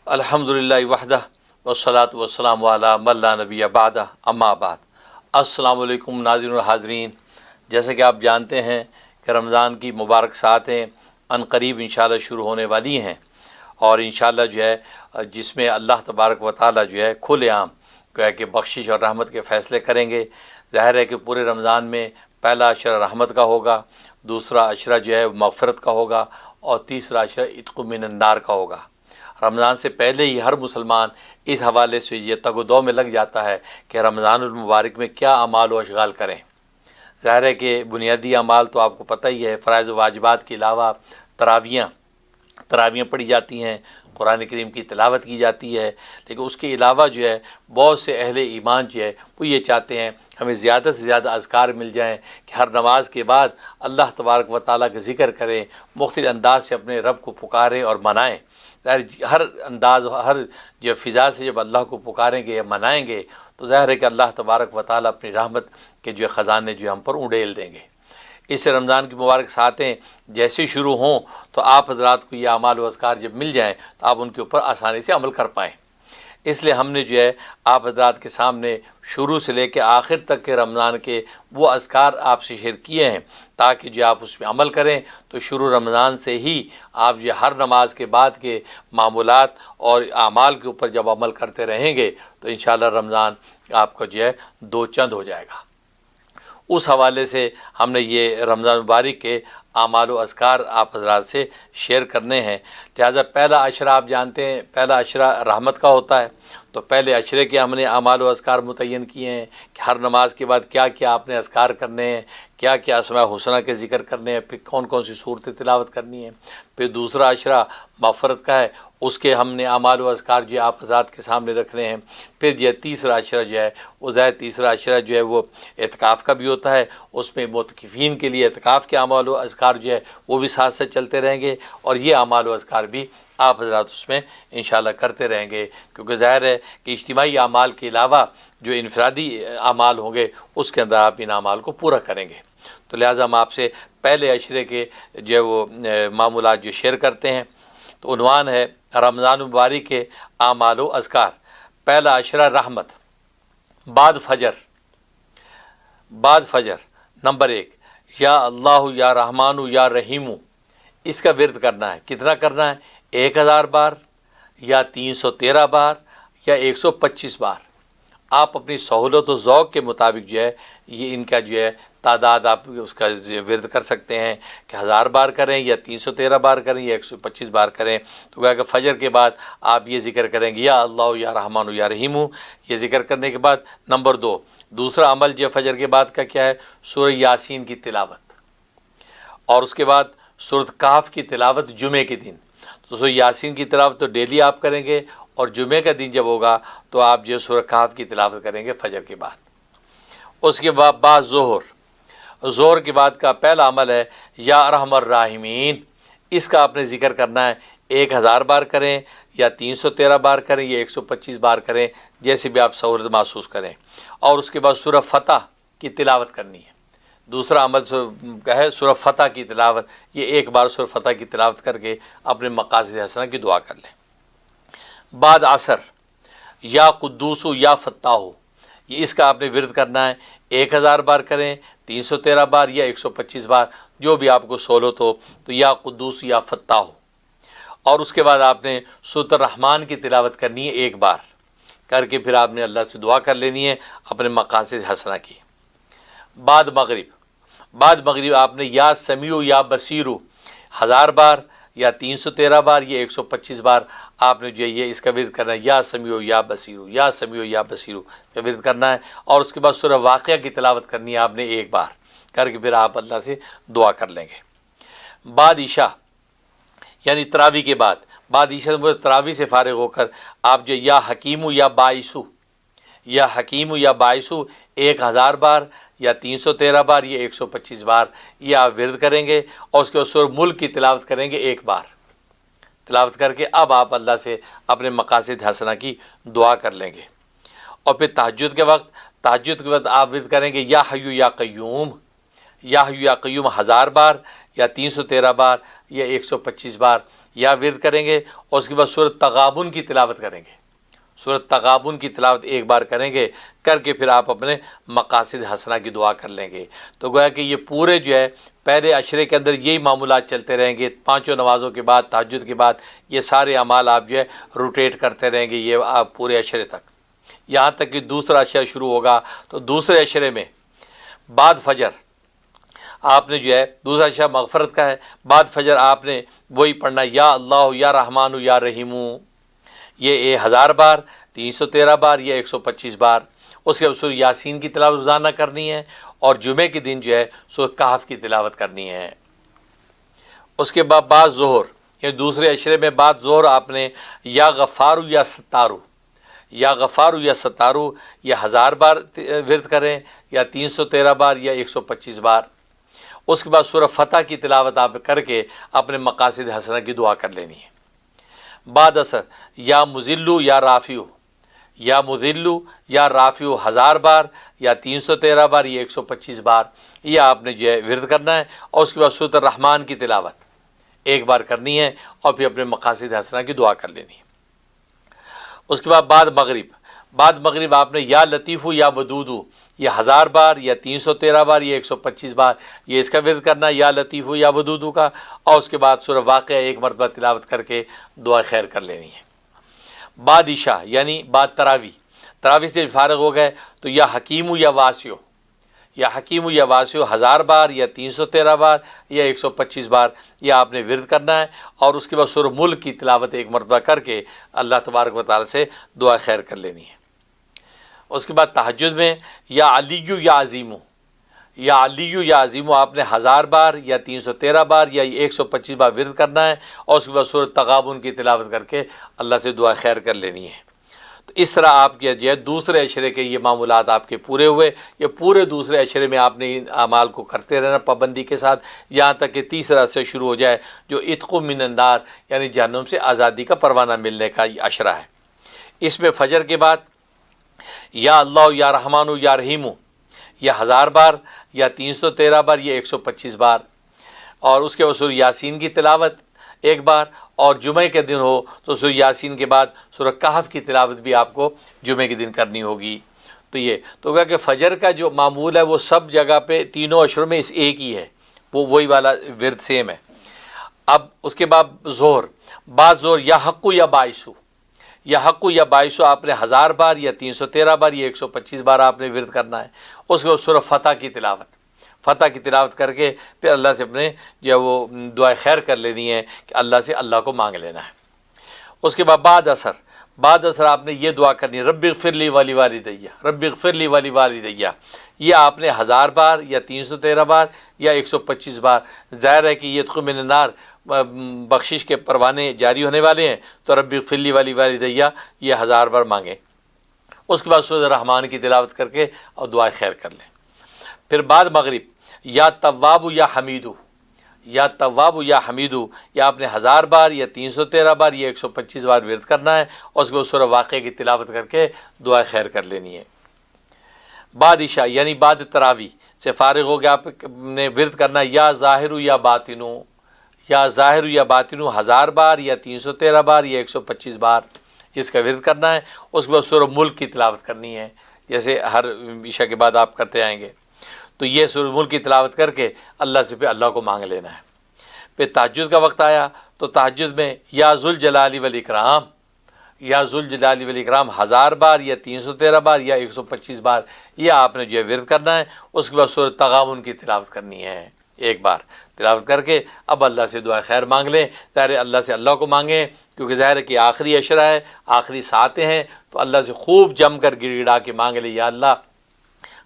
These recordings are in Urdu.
الحمدللہ وحدہ والصلاۃ والسلام علی من لا نبی بعدہ اما بعد۔ السلام علیکم ناظرین و حاضرین، جیسے کہ آپ جانتے ہیں کہ رمضان کی مبارک ساعتیں عن قریب انشاءاللہ شروع ہونے والی ہیں، اور انشاءاللہ جو ہے جس میں اللہ تبارک و تعالیٰ جو ہے کھلے عام گویا کہ بخشش اور رحمت کے فیصلے کریں گے۔ ظاہر ہے کہ پورے رمضان میں پہلا عشرہ رحمت کا ہوگا، دوسرا عشرہ جو ہے مغفرت کا ہوگا، اور تیسرا عشرہ عتق من النار کا ہوگا۔ رمضان سے پہلے ہی ہر مسلمان اس حوالے سے یہ تگ و دو میں لگ جاتا ہے کہ رمضان المبارک میں کیا اعمال و اشغال کریں۔ ظاہر ہے کہ بنیادی اعمال تو آپ کو پتہ ہی ہے، فرائض و واجبات کے علاوہ تراویاں پڑھی جاتی ہیں، قرآن کریم کی تلاوت کی جاتی ہے، لیکن اس کے علاوہ جو ہے بہت سے اہل ایمان جو ہے وہ یہ چاہتے ہیں ہمیں زیادہ سے زیادہ اذکار مل جائیں کہ ہر نماز کے بعد اللہ تبارک و تعالیٰ کا ذکر کریں، مختلف انداز سے اپنے رب کو پکاریں اور منائیں۔ ہر انداز ہر جو فضا سے جب اللہ کو پکاریں گے یا منائیں گے تو ظاہر ہے کہ اللہ تبارک و تعالیٰ اپنی رحمت کے جو خزانے جو ہم پر اڑیل دیں گے۔ اس رمضان کی مبارک ساعتیں جیسے شروع ہوں تو آپ حضرات کو یہ اعمال و اذکار جب مل جائیں تو آپ ان کے اوپر آسانی سے عمل کر پائیں۔ اس لیے ہم نے جو ہے آپ حضرات کے سامنے شروع سے لے کے آخر تک کے رمضان کے وہ اذکار آپ سے شیئر کیے ہیں تاکہ جو آپ اس پہ عمل کریں تو شروع رمضان سے ہی آپ جو ہر نماز کے بعد کے معمولات اور اعمال کے اوپر جب عمل کرتے رہیں گے تو انشاءاللہ رمضان آپ کا جو ہے دو چند ہو جائے گا۔ اس حوالے سے ہم نے یہ رمضان مبارک کے اعمال و اذکار آپ حضرات سے شیئر کرنے ہیں۔ لہٰذا پہلا عشرہ آپ جانتے ہیں پہلا عشرہ رحمت کا ہوتا ہے، تو پہلے عشرے کے ہم نے اعمال و اذکار متعین کیے ہیں کہ ہر نماز کے بعد کیا کیا آپ نے اذکار کرنے ہیں، کیا کیا اسماء حسنہ کے ذکر کرنے ہیں، پھر کون کون سی صورتیں تلاوت کرنی ہیں۔ پھر دوسرا عشرہ مغفرت کا ہے، اس کے ہم نے اعمال و اذکار جو آپ حضرات کے سامنے رکھنے ہیں۔ پھر جو ہے تیسرا عشرہ جو ہے وہ تیسرا عشرہ جو ہے وہ اعتکاف کا بھی ہوتا ہے، اس میں معتکفین کے لیے اعتکاف کے اعمال و اذکار جو ہے وہ بھی ساتھ ساتھ چلتے رہیں گے، اور یہ اعمال و اذکار بھی آپ حضرات اس میں انشاءاللہ کرتے رہیں گے، کیونکہ ظاہر ہے کہ اجتماعی اعمال کے علاوہ جو انفرادی اعمال ہوں گے اس کے اندر آپ ان اعمال کو پورا کریں گے۔ تو لہٰذا ہم آپ سے پہلے عشرے کے جو وہ معمولات جو شیئر کرتے ہیں، تو عنوان ہے رمضان مبارک کے اعمال و اذکار۔ پہلا عشرہ رحمت، بعد فجر نمبر 1، یا اللہ یا رحمانو یا رحیمو، اس کا ورد کرنا ہے۔ کتنا کرنا ہے؟ 1000 بار یا 313 بار یا 125 بار، آپ اپنی سہولت و ذوق کے مطابق جو ہے یہ ان کا جو ہے تعداد آپ اس کا ورد کر سکتے ہیں کہ 1000 بار کریں یا 313 بار کریں یا 125 بار کریں۔ تو کہا کہ فجر کے بعد آپ یہ ذکر کریں گے یا اللہ یا رحمانو یا رحیمو۔ یہ ذکر کرنے کے بعد نمبر 2، دوسرا عمل جو فجر کے بعد کا کیا ہے؟ سورہ یاسین کی تلاوت، اور اس کے بعد سورۃ کہف کی تلاوت جمعے کے دن۔ تو سورہ یاسین کی تلاوت تو ڈیلی آپ کریں گے، اور جمعے کا دن جب ہوگا تو آپ جو سورہ کہف کی تلاوت کریں گے فجر کے بعد۔ اس کے بعد ظہر کے بعد کا پہلا عمل ہے یا ارحم الراحمین، اس کا آپ نے ذکر کرنا ہے۔ 1000 بار کریں یا 313 بار کریں یا 125 بار کریں، جیسے بھی آپ سہولت محسوس کریں۔ اور اس کے بعد سورہ فتح کی تلاوت کرنی ہے۔ دوسرا عمل ہے سورہ فتح کی تلاوت، یہ ایک بار سورہ فتح کی تلاوت کر کے اپنے مقاصد حسنہ کی دعا کر لیں۔ بعد عصر، یا قدوس یا فتاح، یہ اس کا آپ نے ورد کرنا ہے۔ 1000 بار کریں، 313 بار یا 125 بار، جو بھی آپ کو سہولت ہو، تو یا قدوس یا فتاح۔ اور اس کے بعد آپ نے سورۃ الرحمن کی تلاوت کرنی ہے، ایک بار کر کے پھر آپ نے اللہ سے دعا کر لینی ہے اپنے مقاصد حسنہ کی۔ بعد مغرب آپ نے یا سمیع یا بصیرو 1000 بار یا 313 بار یا 125 بار آپ نے جو ہے یہ اس کا ورد کرنا ہے، یا سمیع یا بصیرو، یا سمیع یا بصیرو کا ورد کرنا ہے۔ اور اس کے بعد سورہ واقعہ کی تلاوت کرنی ہے آپ نے ایک بار کر کے پھر آپ اللہ سے دعا کر لیں گے۔ بعد عشاء یعنی تراویح کے بعد، تراویح سے فارغ ہو کر آپ جو یا حکیمو یا باعثو 1000 بار یا 313 بار یا 125 بار یہ آپ ورد کریں گے، اور اس کے بعد سورہ ملک کی تلاوت کریں گے ایک بار، تلاوت کر کے اب آپ اللہ سے اپنے مقاصد حسنہ کی دعا کر لیں گے۔ اور پھر تہجد کے وقت آپ ورد کریں گے یا حیو یا قیوم، 1000 بار یا 313 بار یا 125 بار یا ورد کریں گے، اور اس کے بعد سورۃ تغابن کی تلاوت کریں گے، سورۃ تغابن کی تلاوت ایک بار کریں گے، کر کے پھر آپ اپنے مقاصد حسنہ کی دعا کر لیں گے۔ تو گویا کہ یہ پورے جو ہے پہلے عشرے کے اندر یہی معمولات چلتے رہیں گے، پانچوں نمازوں کے بعد، تہجد کے بعد یہ سارے اعمال آپ جو ہے روٹیٹ کرتے رہیں گے، یہ آپ پورے عشرے تک، یہاں تک کہ دوسرا عشرہ شروع ہوگا تو دوسرے عشرے میں بعد فجر آپ نے جو ہے، دوسرا عشرہ مغفرت کا ہے، بعد فجر آپ نے وہی پڑھنا، یا اللہ یا رحمان یا رحیم، یہ 1000 بار، 313 بار یا 125 بار۔ اس کے بعد سورہ یاسین کی تلاوت روزانہ کرنی ہے، اور جمعے کے دن جو ہے سورہ کہف کی تلاوت کرنی ہے۔ اس کے بعد بعد ظہر، یہ دوسرے عشرے میں بعد ظہر آپ نے یا غفارو یا ستارو، یا غفارو یا ستارو یہ 1000 بار ورد کریں، یا 313 بار یا 125 بار۔ اس کے بعد سورہ فتح کی تلاوت آپ کر کے اپنے مقاصد حسنہ کی دعا کر لینی ہے۔ بعد اثر یا مذلو یا رافیو، یا مذلو یا رافیو 1000 بار یا 313 بار یا 125 بار، یہ آپ نے جو ہے ورد کرنا ہے۔ اور اس کے بعد سورۃ الرحمن کی تلاوت ایک بار کرنی ہے، اور پھر اپنے مقاصد حسنہ کی دعا کر لینی ہے۔ اس کے بعد بعد مغرب آپ نے یا لطیفو یا ودودو یہ 1000 بار یا 313 بار یا 125 بار، یہ اس کا ورد کرنا ہے، یا لطیفو یا ودودو کا۔ اور اس کے بعد سورہ واقعہ ایک مرتبہ تلاوت کر کے دعا خیر کر لینی ہے۔ بعد عشاء یعنی بعد تراویح سے فارغ ہو گئے تو یا حکیمو یا واسعو، یا حکیمو یا واسعو 1000 بار یا 313 بار یا 125 بار، یہ آپ نے ورد کرنا ہے۔ اور اس کے بعد سورہ ملک کی تلاوت ایک مرتبہ کر کے اللہ تبارک و تعالی سے دعا خیر کر لینی ہے۔ اس کے بعد تہجد میں یا علیو یا عظیمو، یا علیو یا عظیمو آپ نے 1000 بار یا 313 بار یا 125 بار ورد کرنا ہے، اور اس کے بعد سورۃ تغابن کی تلاوت کر کے اللہ سے دعا خیر کر لینی ہے۔ تو اس طرح آپ کے جو ہے دوسرے عشرے کے یہ معمولات آپ کے پورے ہوئے۔ یہ پورے دوسرے عشرے میں آپ نے ان اعمال کو کرتے رہنا پابندی کے ساتھ، یہاں تک کہ تیسرا سے شروع ہو جائے جو عتق من النار یعنی جہنم سے آزادی کا پروانہ ملنے کا یہ عشرہ ہے۔ اس میں فجر کے بعد یا اللہ یا رحمان یا رحیم یہ 1000 بار یا 313 بار یا 125 بار، اور اس کے بعد سورہ یاسین کی تلاوت ایک بار، اور جمعے کے دن ہو تو سورہ یاسین کے بعد سورہ کہف کی تلاوت بھی آپ کو جمعے کے دن کرنی ہوگی۔ تو یہ تو کہا کہ فجر کا جو معمول ہے وہ سب جگہ پہ تینوں عشروں میں اس ایک ہی ہے، وہ وہی والا ورد سیم ہے۔ اب اس کے بعد ظہر، بعد ظہر یا حقو یا باعثو، یا حقو یا باعثو آپ نے 1000 بار یا 313 بار یا 125 بار آپ نے ورد کرنا ہے۔ اس کے بعد سورہ فتح کی تلاوت کر کے پھر اللہ سے اپنے جو ہے وہ دعائے خیر کر لینی ہے کہ اللہ سے اللہ کو مانگ لینا ہے۔ اس کے بعد بعد اثر آپ نے یہ دعا کرنی ہے، رب اغفر لی ولی والدیہ، رب اغفر لی ولی والدیہ، یہ آپ نے 1000 بار یا 313 بار یا 125 بار۔ ظاہر ہے کہ یہ عتق من النار بخشش کے پروانے جاری ہونے والے ہیں، تو رب اغفر لی ولی والدیہ یہ 1000 بار مانگیں۔ اس کے بعد سورۃ الرحمن کی تلاوت کر کے اور دعائے خیر کر لیں۔ پھر بعد مغرب یا تواب یا حمیدو، یا تواب یا حمیدو یہ آپ نے 1000 بار یا 313 بار یا 125 بار ورد کرنا ہے، اور اس کے بعد سورہ واقعہ کی تلاوت کر کے دعائے خیر کر لینی ہے۔ بعد عشاء یعنی بعد تراویح سے فارغ ہو گیا آپ نے ورد کرنا ہے، یا ظاہر یا باطنو، یا ظاہر یا باطنو 1000 بار یا 313 بار یا 125 بار اس کا ورد کرنا ہے۔ اس کے بعد سورہ ملک کی تلاوت کرنی ہے، جیسے ہر عشاء کے بعد آپ کرتے آئیں گے۔ تو یہ سورہ ملک کی تلاوت کر کے اللہ سے پہ اللہ کو مانگ لینا ہے۔ پھر تہجد کا وقت آیا تو تہجد میں یا ذوالجلال والاکرام، یا ذوالجلال والاکرام 1000 بار یا 313 بار یا 125 بار یہ آپ نے جو ہے ورد کرنا ہے۔ اس کے بعد سورۃ تغابن کی تلاوت کرنی ہے، ایک بار تلاوت کر کے اب اللہ سے دعا خیر مانگ لیں۔ ظاہر اللہ سے اللہ کو مانگیں کیونکہ ظاہر ہے کہ آخری عشرہ ہے، آخری ساعتیں ہیں، تو اللہ سے خوب جم کر گڑ گڑا کے مانگ لیں، یا اللہ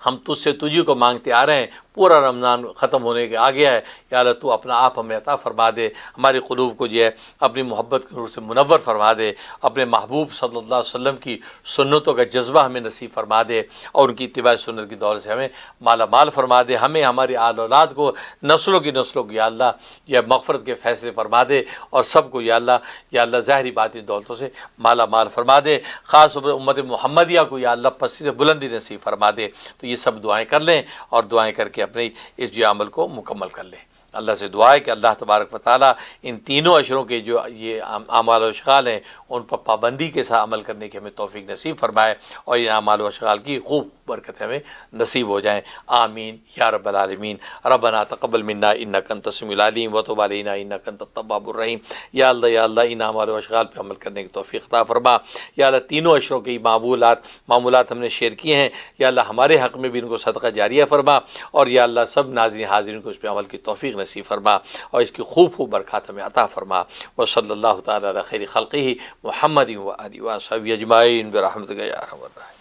ہم تجھ سے تجھی کو مانگتے آ رہے ہیں، پورا رمضان ختم ہونے کے آ گیا ہے، یا اللہ تو اپنا آپ ہمیں عطا فرما دے، ہمارے قلوب کو جو ہے اپنی محبت کے نور سے منور فرما دے، اپنے محبوب صلی اللہ علیہ وسلم کی سنتوں کا جذبہ ہمیں نصیب فرما دے، اور ان کی اتباع سنت کی دولت سے ہمیں مالا مال فرما دے، ہمیں ہماری آل اولاد کو نسلوں کی نسلوں کو یا اللہ یہ مغفرت کے فیصلے فرما دے، اور سب کو یا اللہ ظاہری باطنی دولتوں سے مالا مال فرما دے، خاص طور پر امت محمدیہ کو یا اللہ پستی سے بلندی نصیب فرما دے۔ تو یہ سب دعائیں کر لیں، اور دعائیں کر کے اپنے اس جو عمل کو مکمل کر لیں۔ اللہ سے دعا ہے کہ اللہ تبارک و تعالیٰ ان تینوں عشروں کے جو یہ اعمال و اشغال ہیں ان پر پابندی کے ساتھ عمل کرنے کی ہمیں توفیق نصیب فرمائے، اور ان اعمال و اشغال کی خوب برکت ہمیں نصیب ہو جائیں، آمین یا رب العالمین۔ ربنا تقبل منا انک انت السمیع العلیم وتب علینا انک انت التواب الرحیم۔ یا اللہ ان اعمال و اشغال پہ عمل کرنے کی توفیق عطا فرما۔ یا اللہ تینوں عشروں کے معمولات ہم نے شیئر کیے ہیں، یا اللہ ہمارے حق میں بھی ان کو صدقہ جاریہ فرما، اور یا اللہ سب ناظرین حاضرین کو اس پہ عمل کی توفیق نصیب فرما، اور اس کی خوب برکات ہمیں عطا فرما۔ وصلی اللہ تعالی علی خیر خلقہ محمد و آلہ و صحبہ اجمعین برحمتک یا ارحم الراحمین۔